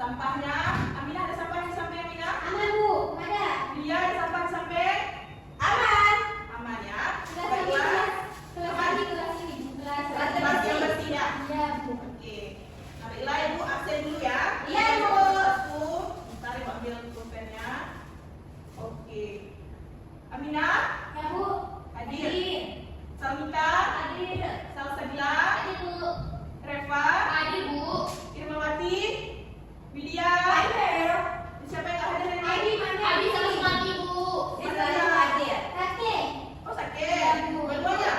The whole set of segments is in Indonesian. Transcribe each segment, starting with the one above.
Sampahnya, Aminah ada sampah di samping Aminah? Aman Bu, ada. Dia ada sampah di samping? Aman. Aman ya. Kelas ini, kelas yang bersih ya. Iya Bu. Oke. Nah, baiklah Ibu absen dulu ya. Iya Bu. Satu. Bentar Ibu ambil pulpennya. Oke. Aminah? Ya Bu. Hadir. Salmita? Hadir. Salsabila? Hadir Bu. Reva? Hadir Bu. Irmawati? Widya? Hadir. Siapa yang nggak hadir ini? Hadir mana? Hadir sama Mati Bu. Hadir. Sakit. Oh sakit. Iya, Bu. Dua-duanya?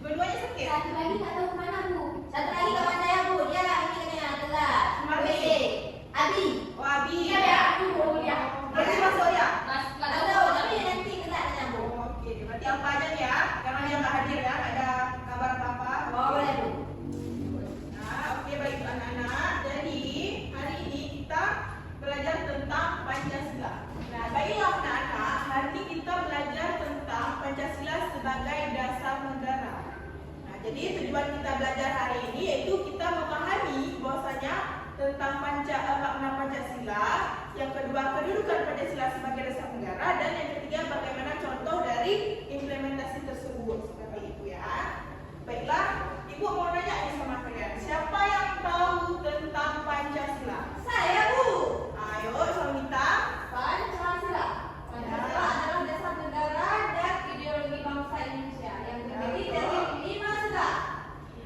Dua-duanya sakit? Satu lagi tak tahu kemana Bu. Satu lagi kawan saya Bu. Dia ini katanya telah. Mati. Abi. Oh Abi. Iya ya. Bu ya. Berarti masuk ya? Tak tahu tapi nanti kena tanya Bu. Oke, berarti apa aja nih ya? Karena dia nggak hadir ya, nggak ada kabar apa-apa. Oh boleh Bu. Nah, oke baik anak-anak. Jadi hari ini kita belajar tentang Pancasila. Nah, baiklah anak-anak, hari ini kita belajar tentang Pancasila sebagai dasar negara. Nah, jadi tujuan kita belajar hari ini yaitu kita memahami bahwasanya tentang makna Pancasila, yang kedua kedudukan Pancasila sebagai dasar negara, dan yang ketiga bagaimana contoh dari implementasi tersebut. Seperti itu ya. Baiklah, Ibu mau nanya nih sama kalian, siapa yang tahu tentang Pancasila? Saya Bu. Ayo, Salmita. Pancasila. Pancasila adalah dasar negara dan ideologi bangsa Indonesia yang terdiri dari 5 sila.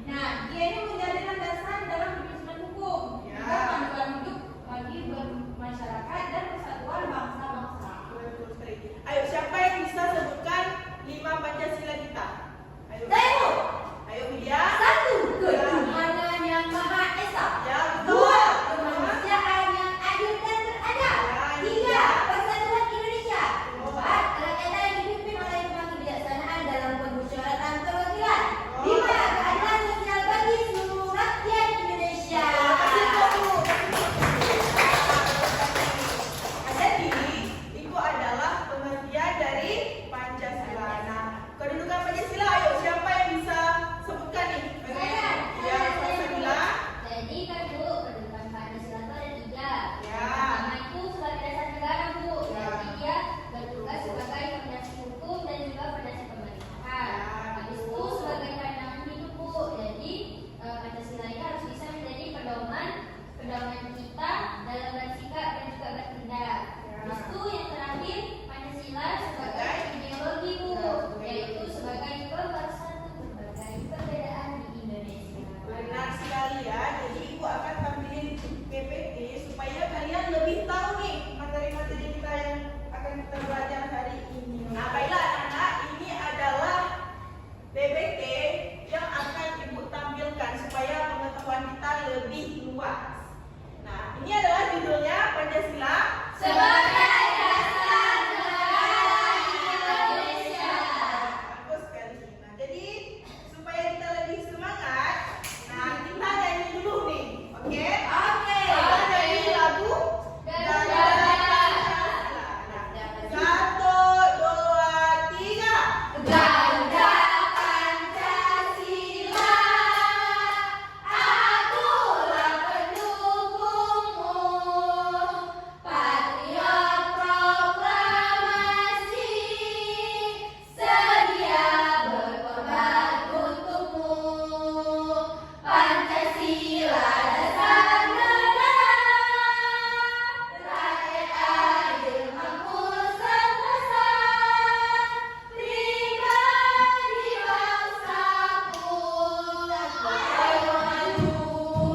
Nah, dia ini menjadi landasan dalam penyusunan hukum, Ya. juga panduan hidup bagi bermasyarakat dan persatuan bangsa-bangsa. Betul sekali. Ayo, siapa yang bisa sebutkan 5 Pancasila kita? Ayo. Saya Bu. Ayo, Widya. 1. Ketuhanan yang Maha Esa. Ya, betul. 2. Kemanusiaan yang adil dan beradab. Ya, 3. Persatuan Indonesia. 4. Rakyat yang dipimpin oleh Dewan Kebijaksanaan dalam permusyawaratan perwakilan. 5. Keadilan sosial bagi seluruh rakyat Indonesia. Jadi, itu adalah pengertian dari Pancasila. Nah, kedudukan Pancasila, ayo siapa yang bisa sebutkan nih? Ya, Salsabila. Jadi kan Bu, kedudukan Pancasila itu ada 3. Ya. Pertama itu sebagai dasar negara Bu. Ya. Jadi dia bertugas sebagai fondasi hukum dan juga fondasi pemerintahan. Ya, Habis itu betul. sebagai pandangan hidup Bu. Jadi Pancasila ini harus bisa menjadi pedoman kita dalam bersikap dan juga bertindak. Ya. Habis itu yang terakhir Pancasila sebagai ideologi Bu, Ya, betul. yaitu sebagai pemersatu berbagai perbedaan di Indonesia. Benar sekali ya. Jadi Ibu akan tampilin PPT supaya kalian lebih tahu nih materi-materi kita yang akan kita belajar hari ini. Nah, baiklah anak-anak, ini adalah PPT yang akan Ibu tampilkan supaya pengetahuan kita lebih luas. Nah, ini adalah judulnya Pancasila Sebagai dasar negara Indonesia. Bagus sekali. Nah, jadi supaya kita lebih semangat, nah kita nyanyi dulu nih, oke? Oke. Kita nyanyi lagu Garuda Pancasila. Nah, 1, 2, 3. Garuda Pancasila, akulah pendukungmu, patriot proklamasi, sedia berkorban untukmu. Pancasila dasar negara, rakyat adil makmur semesta, pribadi bangsaku. Ayo maju,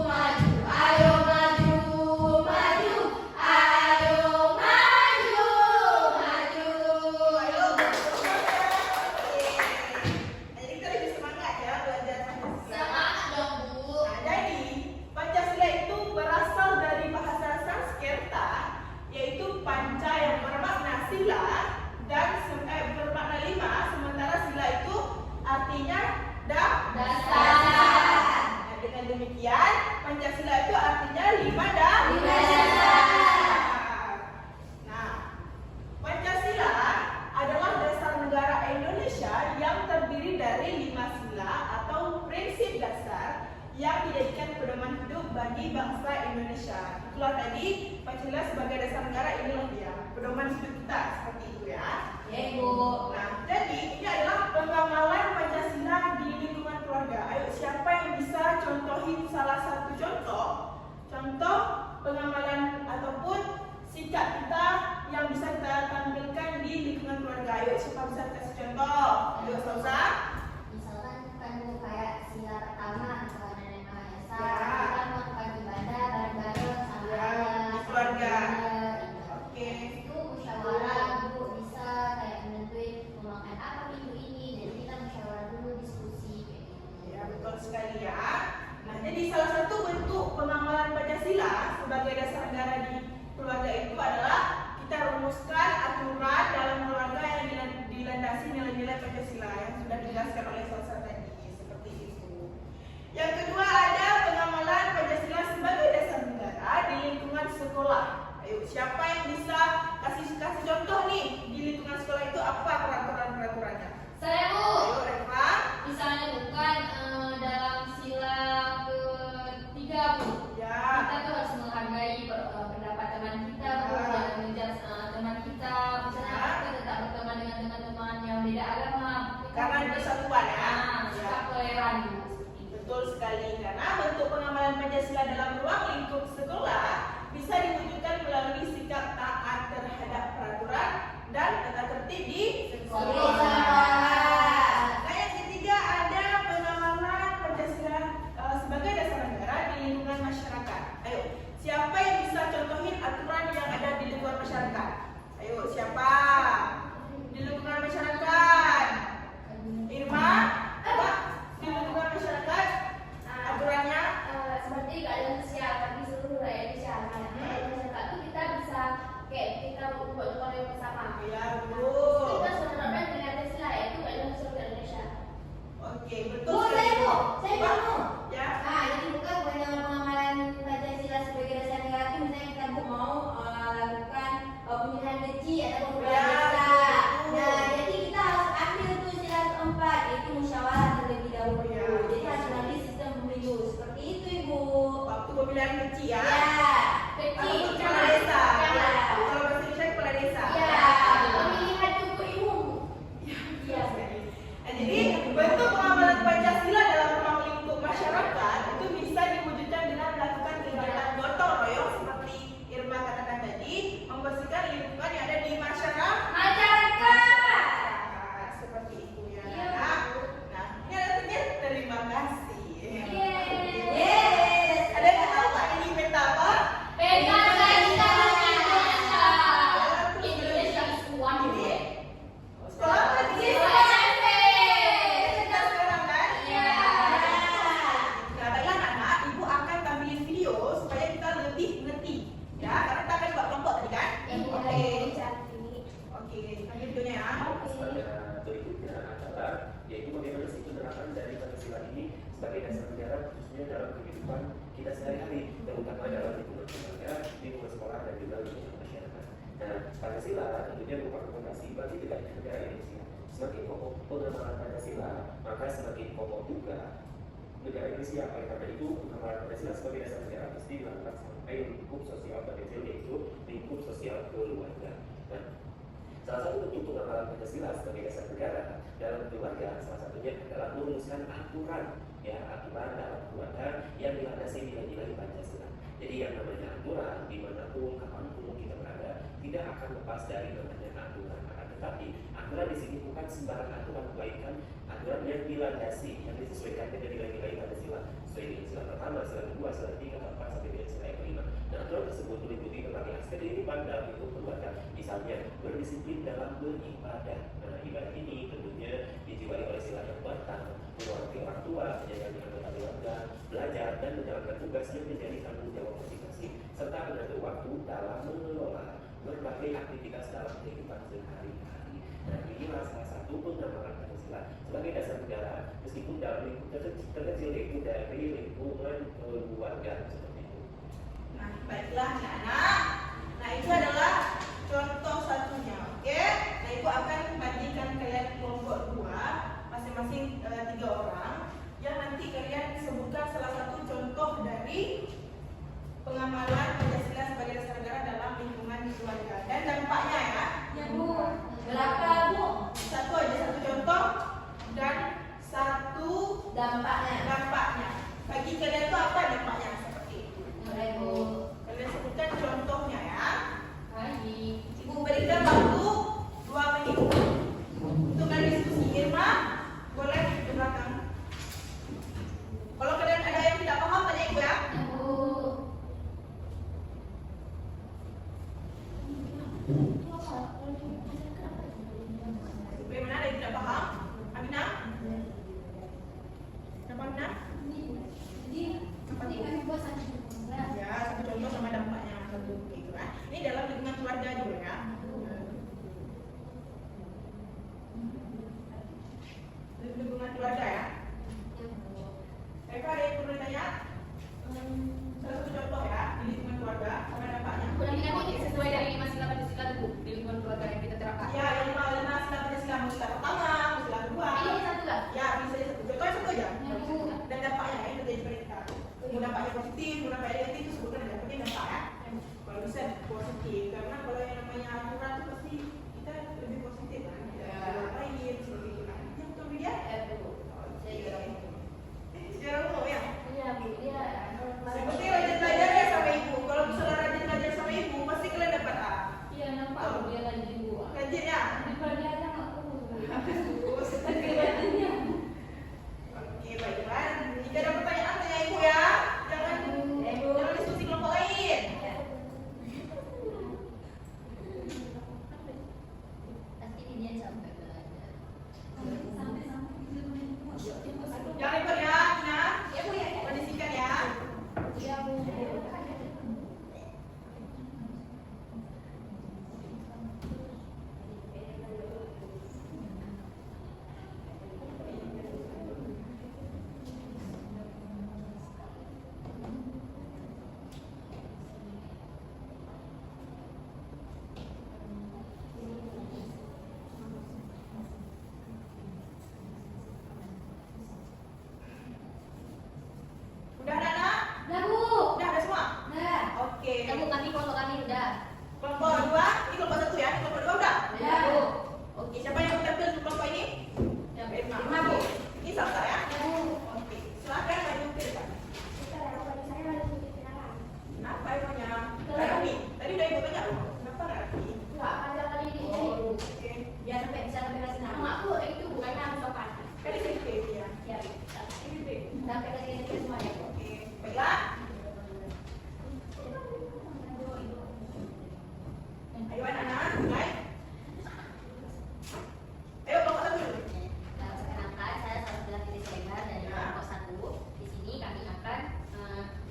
maju, ayo maju, maju, ayo maju, maju. Ayo. Oke. Jadi kita lebih semangat ya belajar Pancasila. Semangat dong Bu. Nah, jadi Pancasila itu berasal dari bahasa Sanskerta, yaitu panca yang bermakna sila dan bermakna 5, sementara sila itu artinya Dasar. Nah, dengan demikian Pancasila itu artinya 5 dan Lima dasar. Nah, Pancasila adalah dasar negara Indonesia yang terdiri dari 5 sila atau prinsip dasar yang dijadikan pedoman hidup bagi bangsa Indonesia. Indonesia. Itulah tadi Pancasila sebagai dasar negara, inilah dia pedoman hidup kita seperti itu ya. Ya Ibu. Nah, jadi ini adalah pengamalan Pancasila di lingkungan keluarga. Ayo, siapa yang bisa contohin salah satu contoh pengamalan ataupun sikap kita yang bisa kita tampilkan di lingkungan keluarga? Ayo, siapa bisa kasih contoh? Ayo, Sausa. Misalkan kan Bu, kayak sila pertama antara nenek sama Esa, Ya. kita melakukan ibadah bareng-bareng sama Ya, ayah, di keluarga. gitu. Oke. Itu musyawarah Bu, bisa kayak menentuin mau makan apa minggu ini, jadi kita musyawarah dulu, diskusi kayak gitu. Ya, betul sekali ya. Nah, jadi salah satu bentuk pengamalan Pancasila sebagai dasar negara di keluarga itu adalah kita rumuskan aturan dalam keluarga yang dilandasi nilai-nilai Pancasila yang sudah dijelaskan oleh Salsa tadi, seperti itu. Yang kedua ada pengamalan Pancasila sebagai dasar negara di lingkungan sekolah. Ayo, siapa yang bisa kasih contoh nih di lingkungan sekolah itu apa peraturan-peraturannya? Saya Bu. Ayo, Reva. Misalnya bukan dalam sila ketiga Bu. Ya. Kita tuh harus menghargai pendapat teman kita, Bu. Ya. Jangan menjudge teman kita. Misalnya Ya. kita tetap berteman dengan teman-teman yang beda agama. Karena persatuan ya. Nah, Ya. sikap toleran Bu. Betul sekali, karena bentuk pengamalan Pancasila dalam ruang lingkup sekolah bisa diwujudkan melalui sikap taat terhadap peraturan dan tata tertib di sekolah. Nah, yang ketiga ada pengamalan Pancasila sebagai dasar negara di lingkungan masyarakat. Ayo, siapa yang bisa contohin aturan yang ada di lingkungan masyarakat? Ayo, siapa? Di lingkungan masyarakat. Irma, apa? Di lingkungan masyarakat aturannya? Seperti keadaan sosial bagi seluruh rakyat Indonesia. Nah, masyarakat itu kita bisa kayak kita buat yang bersama. Ya, betul. Kita sudah menerapkan dengan Pancasila, yaitu keadaan sosial Indonesia. Oke, betul. Bu, sekali. saya mau. Ya. Nah, jadi bukan pengamalan Pancasila sebagai dasar negara itu misalnya kita mau lakukan pemilihan kecil atau pemilihan Ya, desa. betul. Nah, jadi kita harus ambil tuh sila keempat, yaitu musyawarah terlebih dahulu. Ya. Jadi harus melalui sistem pemilu. Seperti itu, Ibu. Waktu pemilihan kecil ya. Ya. Kecil. Ataupun kepala desa. Ya. Kalau bahasa Indonesia kepala desa. Ya, pemilihan cukup umum. Iya. Nah, jadi bentuk pengamalan Pancasila dalam ruang lingkup masyarakat itu bisa diwujudkan dengan melakukan kegiatan gotong royong seperti Irma katakan tadi, membersihkan lingkungan yang ada di masyarakat. Seperti itu ya. Iya. Nah, ini ada tiket. Terima kasih. Yes. Ada yang tahu nggak ini peta apa? Peta Indonesia. Indonesia is one Ini Bu. sekolah apa di kita sekarang kan? Iya. Nah, baiklah anak-anak, ibu akan tampilin video supaya kita lebih ngerti. Ya, karena kita akan buat kelompok tadi kan? Oke. Oke, ambil videonya ya. Pada berikutnya adalah yaitu bagaimana sih penerapan dari Pancasila ini sebagai dasar negara khususnya dalam kehidupan kita sehari-hari, terutama dalam lingkungan keluarga, lingkungan sekolah dan juga lingkungan masyarakat. Nah, Pancasila tentunya merupakan fondasi bagi tegaknya negara Indonesia. Semakin kokoh pengamalan Pancasila, maka semakin kokoh juga negara Indonesia. Oleh karena itu, pengamalan Pancasila sebagai dasar negara mesti dilakukan sampai lingkup sosial terkecil, yaitu lingkup sosial keluarga. Nah, salah satu bentuk pengamalan Pancasila sebagai dasar negara dalam keluarga salah satunya adalah merumuskan aturan dalam keluarga yang dilandasi nilai-nilai Pancasila. Jadi yang namanya aturan dimanapun kapanpun kita berada tidak akan lepas dari namanya aturan. Tetapi aturan di sini bukan sembarang aturan, melainkan aturan yang dilandasi, yang disesuaikan dengan nilai-nilai Pancasila sesuai dengan sila pertama, sila kedua, sila ketiga, keempat sampai dengan sila yang kelima. Nah, aturan tersebut meliputi berbagai aspek kehidupan dalam hidup keluarga. Misalnya berdisiplin dalam beribadah. Nah, ibadah ini tentunya dijiwai oleh sila yang pertama, menghormati orang tua, menyayangi anggota keluarga, belajar dan menjalankan tugas yang menjadi tanggung jawab masing-masing, serta mengatur waktu dalam mengelola berbagai aktivitas dalam kehidupan sehari-hari. Nah, inilah salah satu pengamalan Pancasila sebagai dasar negara, meskipun dalam lingkup terkecil yaitu dari lingkungan keluarga seperti itu. Nah, baiklah anak-anak. Nah, itu adalah contoh satunya, oke? Nah, ibu akan bagikan kalian kelompok dua, masing-masing 3 orang, yang nanti kalian sebutkan salah satu contoh dari pengamalan Bagaimana, ada yang tidak paham? Aminah? Kenapa Aminah? Jadi kami buat satu contoh. Ya, satu contoh sama dampaknya satu gitu kan. Ini dalam lingkungan keluarga juga ya. Lingkungan keluarga ya. Eva, ada yang perlu ditanya? Salah satu contoh ya di lingkungan keluarga sama dampaknya. Nanti sesuai dari 5 sila Pancasila itu di lingkungan keluarga yang kita terapkan. Ya, yang lima sila Pancasila, sila pertama, sila kedua. Ini satu lah. Ya, bisa jadi satu. Contohnya satu aja. Dan dampaknya yang terjadi pada kita. Mau dampaknya positif, mau dampaknya negatif itu sebutkan ada. Tapi dampak ya. Kalau bisa positif, karena kalau yang namanya aturan itu pasti kita lebih positif kan. Kita ngapain seperti itu kan. Ya betul dia. Secara umum ya. Iya Bu, iya. Yang penting rajin belajar ya sama ibu. Kalau misalnya rajin belajar sama ibu, pasti kalian dapat A. Iya nampak Bu, dia rajin Bu. Rajin ya. Daripada dia aja nggak tahu. Bagus. Kegiatannya. Oke, baiklah. Jika ada pertanyaan, tanya ibu ya. Jangan diskusi kelompok lain. Pasti dia sampai belajar. Jangan ikut ya, Ina. Ya Bu ya. Kondisikan ya. Iya Bu. Udah ada anak? Udah Bu. Udah ada semua? Udah. Oke. Kamu kami kelompok kami udah. Kelompok dua, ini kelompok satu ya. Ini kelompok dua udah? Udah Bu. Oke, siapa yang tampil di kelompok ini? Ya, Irma. Irma, Bu. Ini Salsa ya? Udah Bu. Oke. Silakan maju ke depan. Kenapa emangnya? Nggak rapi. Tadi udah ibu tanya loh. Kenapa nggak rapi? Enggak ada kali ini. Oh, oke. Biar sampai bisa sampai kelas enam. Nama aku itu bukannya aku sopan. Kan ini sedikit ya. Ya. Ini Sampai kelas ini semuanya. oke. Baiklah. Ayo anak-anak, mulai. Ayo kelompok satu dulu. Perkenalkan, saya Salsa Fitri Sulaiman dari kelompok 1. Di sini kami akan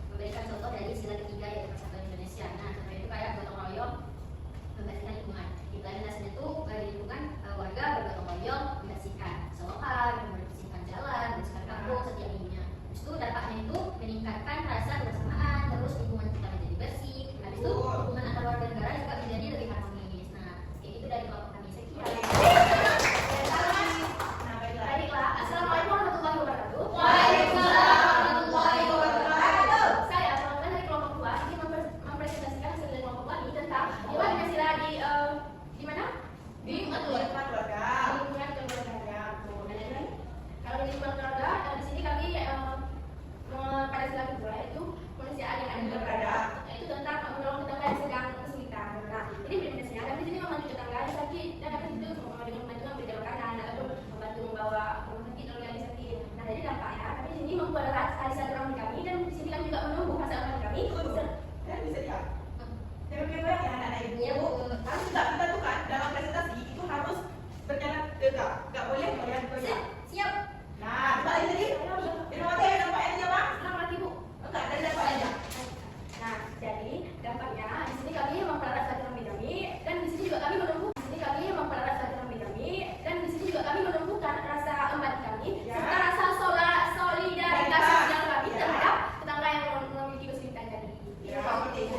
memberikan contoh dari sila ketiga yaitu persatuan Indonesia. Nah, contoh itu kayak gotong royong membersihkan lingkungan. Di dasarnya itu di lingkungan warga bergotong royong membersihkan selokan, membersihkan jalan, membersihkan kampung setiap minggunya. Terus itu dampaknya itu meningkatkan rasa kebersamaan, terus lingkungan kita menjadi bersih. Habis itu hubungan antar warga negara juga menjadi lebih harmonis. Nah, kayak itu dari kelompok kami. Sekian. Nah, baiklah. Baiklah, Assalamualaikum warahmatullahi wabarakatuh. Waalaikumsalam warahmatullahi wabarakatuh. Saya perwakilan dari kelompok 2 ingin mempresentasikan hasil dari kelompok kami tentang bagaimana sila di mana? Di lingkungan keluarga. Keluarga. Di lingkungan keluarga. Ya, tuh. Dan kalau di lingkungan keluarga, di sini kami pada sila kedua itu kemanusiaan yang adil dan beradab. Itu tentang menolong tetangga yang sedang kesulitan. Nah, ini prinsipnya kami di sini membantu tetangga yang sakit dan kami itu dengan membantu memberi makanan ataupun membantu membawa rumah sakit kalau yang sakit. Nah, jadi dampaknya kami di sini membuat arisan rahmi kami dan di sini kami juga menumbuh rasa aman kami. Dan bisa lihat. Jangan bayang ya anak-anak ibu. Iya, Bu. Harus nggak kita tuh kan dalam presentasi itu harus berjalan tegak. Nggak boleh goyang-goyang. Siap. Nah, coba lagi tadi. Di rumah saya dampaknya siapa? Selamat pagi, Bu. Enggak, dari dampak aja. Nah, jadi dampaknya di sini kami mempererat silaturahmi kami dan di sini juga kami menumbuh di sini kami mempererat silaturahmi kami dan di sini juga kami menumbuhkan rasa empati kami Ya. serta rasa solidaritas Baiklah. sosial kami Ya. terhadap tetangga yang memiliki kesulitan tadi. Ya, seperti itu.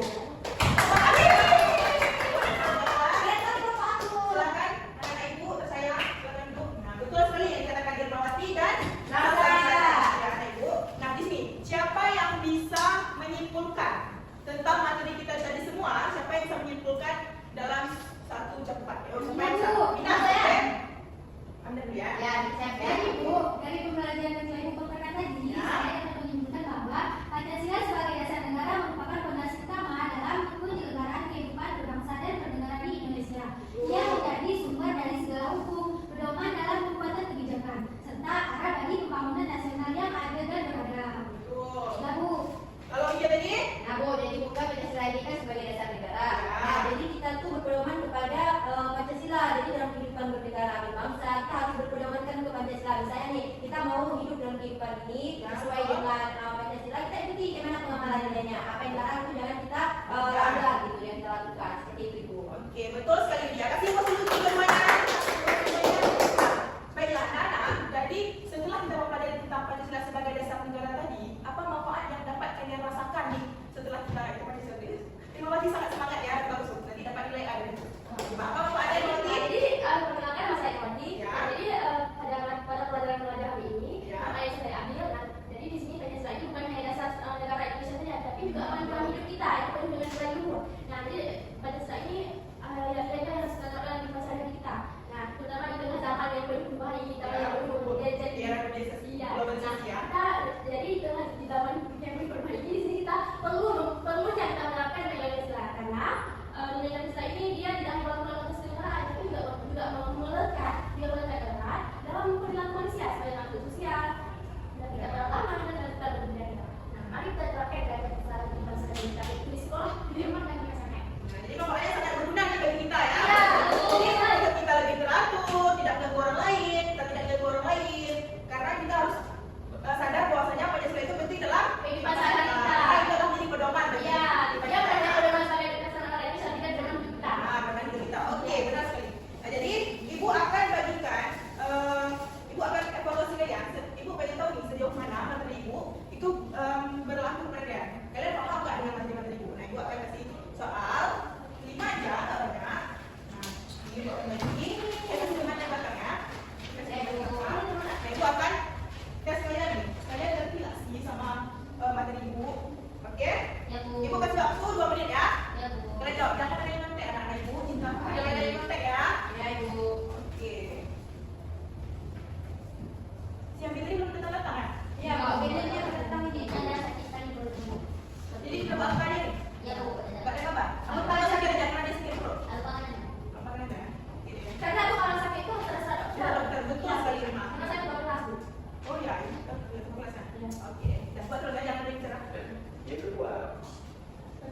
Silakan anak-anak ibu tersayang, silakan duduk. Nah, betul sekali yang dikatakan Irmawati dan Nasa. Ya, anak ibu. Nah, di sini siapa yang bisa menyimpulkan tentang materi kita tadi semua? Siapa yang bisa menyimpulkan dalam satu cepat? Ya, siapa yang bisa? Bu. Ina, Saya. oke? Anda dulu ya. Ya, dari Bu, dari pembelajaran yang saya kumpulkan tadi, Ya. saya dapat menyimpulkan bahwa Pancasila sebagai dasar negara merupakan fondasi utama dalam penyelenggaraan kehidupan berbangsa dan bernegara di Indonesia. Ia menjadi sumber dari segala hukum, pedoman dalam pembuatan kebijakan, serta arah bagi pembangunan nasional yang adil dan beradab. Betul. Nah, Bu, Kalau dia tadi? nah Bu, jadi bukan Pancasila ini kan sebagai dasar negara. Ya. Nah, jadi kita tuh berpedoman kepada Pancasila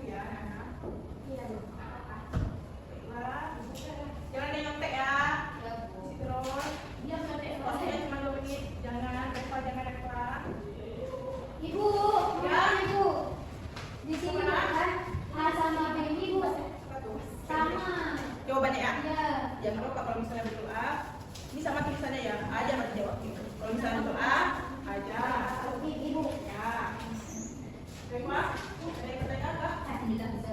ya, anak-anak. Iya, Bu. Apa? Baiklah, jangan ada nyontek ya. Ya, Bu. Isi terus. Dia nggak Waktunya cuma 2 menit. Jangan Reva, jangan Reva. Ibu, Ya. Ibu. Di sini makan A sama B ini, Bu. Apa tuh? Sama. Jawabannya ya. Iya. Jangan lupa kalau misalnya betul A, ini sama tulisannya ya. A aja nanti jawab gitu. Kalau misalnya betul A aja. Ibu. Ya. Reva, ada yang pertanyaan apa? Alhamdulillah bisa.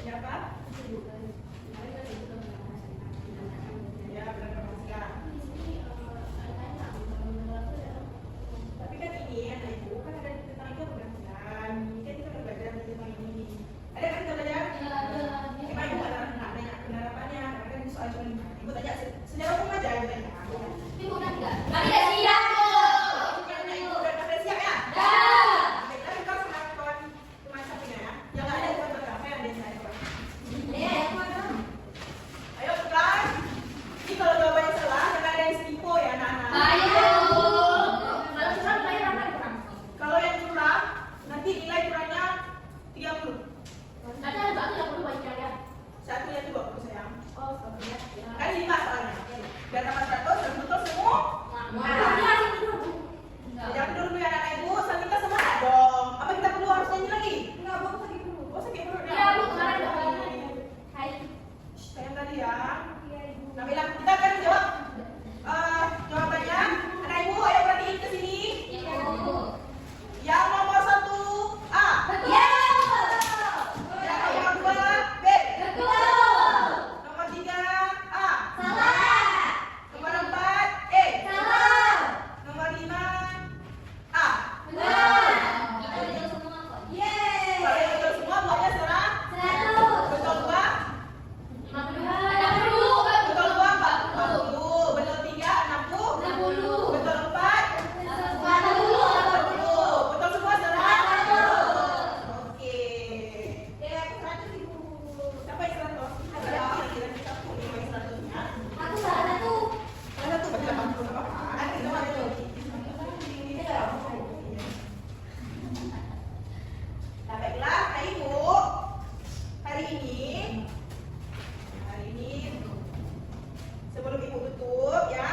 Ada apa? Ya, benar Mas. Tapi kan ini anak ibu kan ada tentang itu keberhasilan. Kan kita kan belajar tentang ini. Ada kan kita belajar? Cuma ibu ada nanya penerapannya. Karena kan soal cuma ibu tanya secara umum aja ibu tanya. Ibu udah tidak? Kami udah siap, Bu. Karena ibu udah siap ya? Dah. Baiklah, kita sama kawan teman satunya ya. Jangan ada yang berkafe ada yang saya. Iya, yang mana? Ayo pelan. Ini kalau jawabannya salah, jangan ada yang setipu ya anak-anak. Baik, Bu. Kalau sudah bayar akan kurang. Kalau yang kurang, nanti nilai kurangnya 30. Nanti ada satu yang perlu banyak ya. Satunya itu 20 sayang. Oh, satunya. Kan 5 soalnya. Biar dapat 100 dan betul semua. Jangan tidur dulu ya anak ibu, sambil kita semangat dong. Apa kita perlu harus nyanyi lagi? Enggak, Bu, sakit dulu. Oh sakit perut ya? Iya, Bu, kemarin udah Hai. Sayang tadi ya. Iya, Ibu. Nah bilang, kita akan jawab jawabannya. Anak ibu, ayo perhatiin ke sini. Ya, Bu. Yang nomor 1 A. Iya. Yang nomor 2 B. Betul. Nomor 3 A. Salah. Nomor 4 E. Salah. Nomor 5 A. Benar. Kita betul semua kok. Yeay. Kalau yang betul semua buahnya serah. 100. Betul 2. 50. Betul 2 40. Betul 3 60. 60. Betul 4 40. 40. Betul semua serah. 100. Oke. Aku 100 ibu. Siapa yang 100? Ada kira-kira kita punya yang 100-nya. Aku salah satu. Salah satu berarti 80 nggak apa-apa. Nanti kita maju. Nah, baiklah, Kak Ibu. Hari ini sebelum Ibu tutup ya.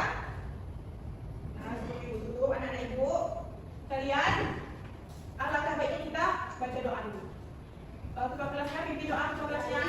Nah, sebelum Ibu tutup, anak-anak Ibu, kalian alangkah baiknya kita baca doa dulu. Ketua kelasnya, pimpin doa ketua kelasnya.